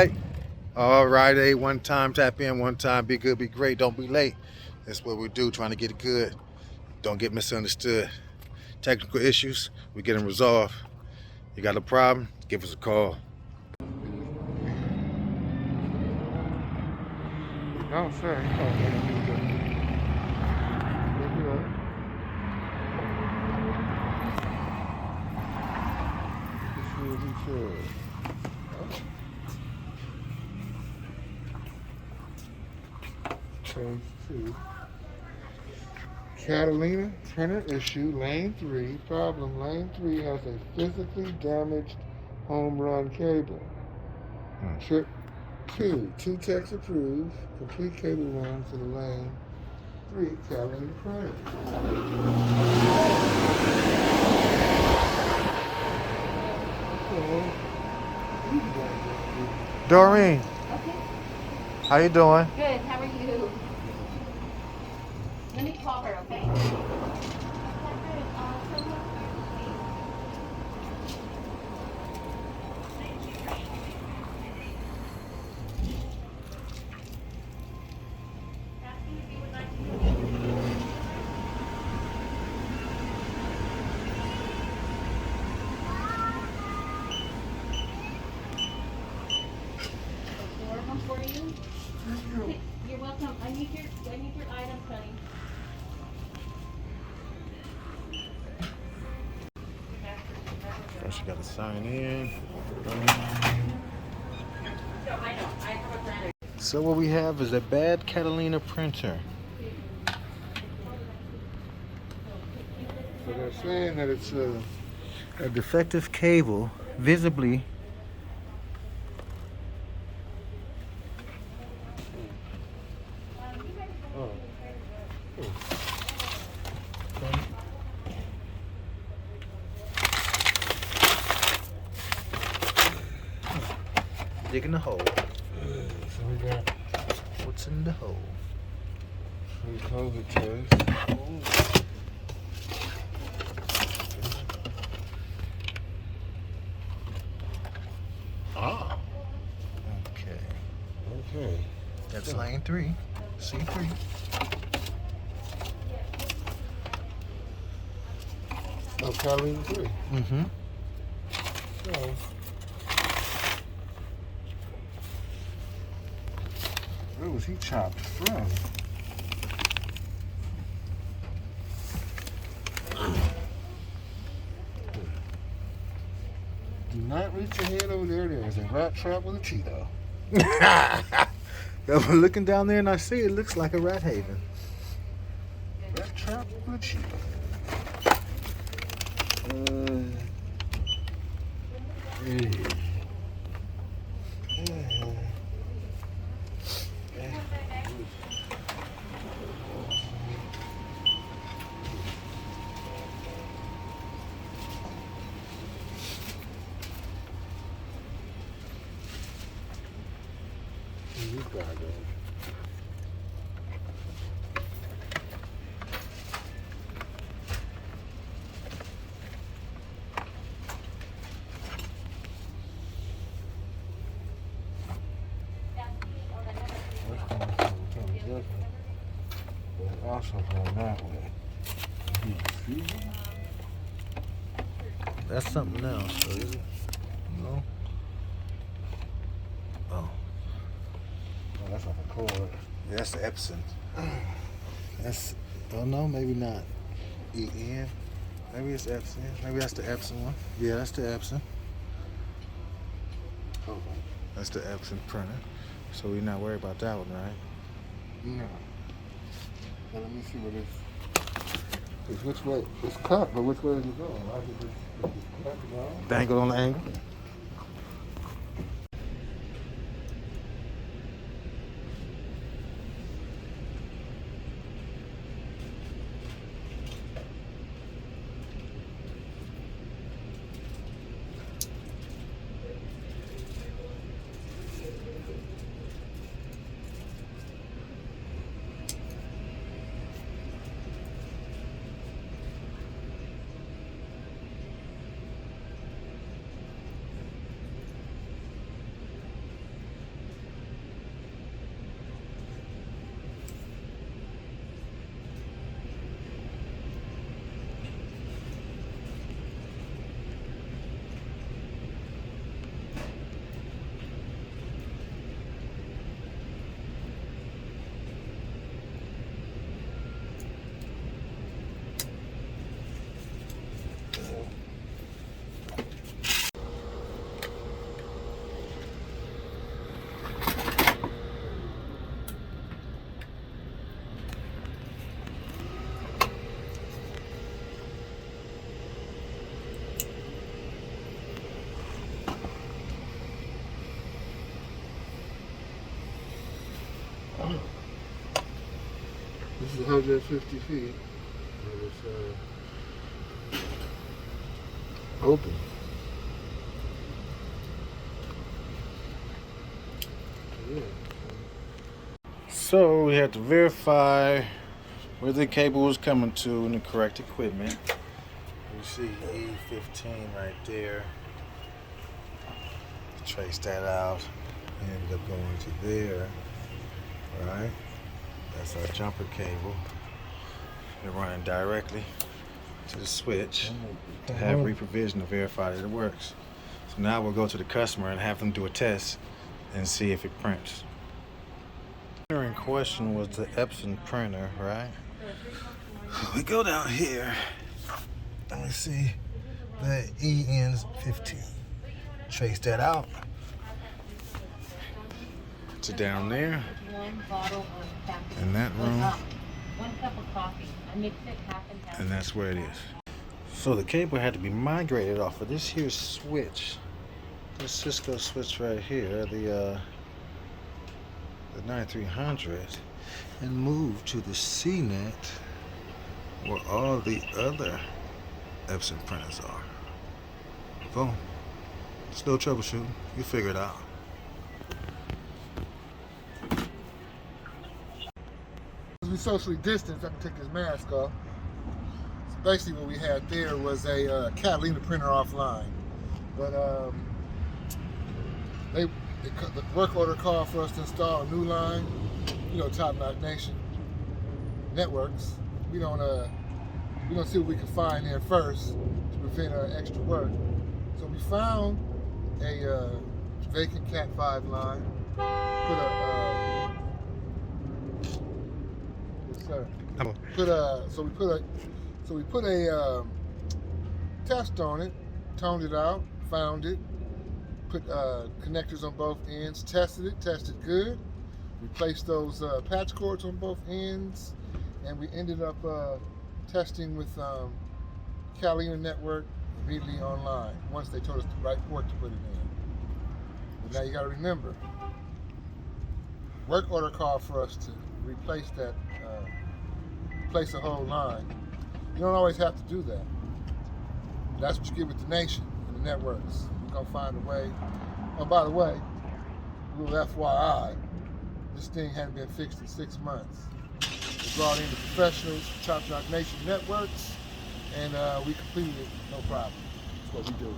All right, Rite Aid, one time, tap in, one time, be good, be great, don't be late. That's what we do, trying to get it good. Don't get misunderstood. Technical issues, we get them resolved. You got a problem, give us a call. No, sir. Oh, Page 2. Catalina printer issue, lane 3. Problem, lane 3 has a physically damaged home run cable. Trip 2. Two techs approved. Complete cable run to the lane 3 Catalina printer. Doreen, Okay, how you doing? good. How are you? Let me call her, okay? For you? You're welcome. I need your items, honey. First, you gotta sign in. So what we have is a bad Catalina printer. So they're saying that it's A defective cable, visibly. Digging the hole. so we got What's in the hole? COVID test. Ah. Okay. Okay. That's lane 3. C3. Oh, Catalina 3. Mm-hmm. So, where was he chopped from? Do not reach your head over there. There's a rat trap with a Cheeto. I'm looking down there and I see it looks like a rat haven. Rat trap with a Cheeto. This guy goes. But also going that way. That's something else, so is it? No? Oh. Oh, that's like a cord. Yeah, that's the Epson. That's, don't know, maybe not. EN. Maybe it's Epson. Maybe that's the Epson one. Yeah, that's the Epson. Okay. That's the Epson printer. So we're not worried about that one, right? No. Now let me see what it's. It's which way? It's cut, but which way is it going? I think it's cut down. Dangle on the angle. is 150 feet. And it's open. Yeah. So we had to verify where the cable was coming to and the correct equipment. You see E15 right there. Trace that out. Ended up going to there. Right? That's our jumper cable. They're running directly to the switch to have reprovision to verify that it works. So now we'll go to the customer and have them do a test and see if it prints. The printer in question was the Epson printer, right? We go down here. Let me see. The EN15. Trace that out to down there. In that room. 1 cup of coffee. I mix it half and half. And that's where it is. So the cable had to be migrated off of this here switch. This Cisco switch right here, the 9300, and moved to the CNET where all the other Epson printers are. Boom. It's no troubleshooting. You figure it out. As we socially distanced, I can take this mask off. So basically what we had there was a Catalina printer offline. But the work order called for us to install a new line, Top Notch Nation Networks. We don't see what we can find there first to prevent extra work. So we found a vacant Cat 5 line. So we put a test on it, toned it out, found it, put connectors on both ends, tested good. Replaced those patch cords on both ends, and we ended up testing with Catalina Network immediately online once they told us the right port to put it in. But now you got to remember, work order called for us to replace that, replace the whole line. You don't always have to do that. That's what you get with the nation and the networks. We're gonna find a way. Oh, by the way, a little FYI, this thing hadn't been fixed in 6 months. We brought in the professionals from Top Notch Nation Networks, and we completed it, no problem. That's what we do.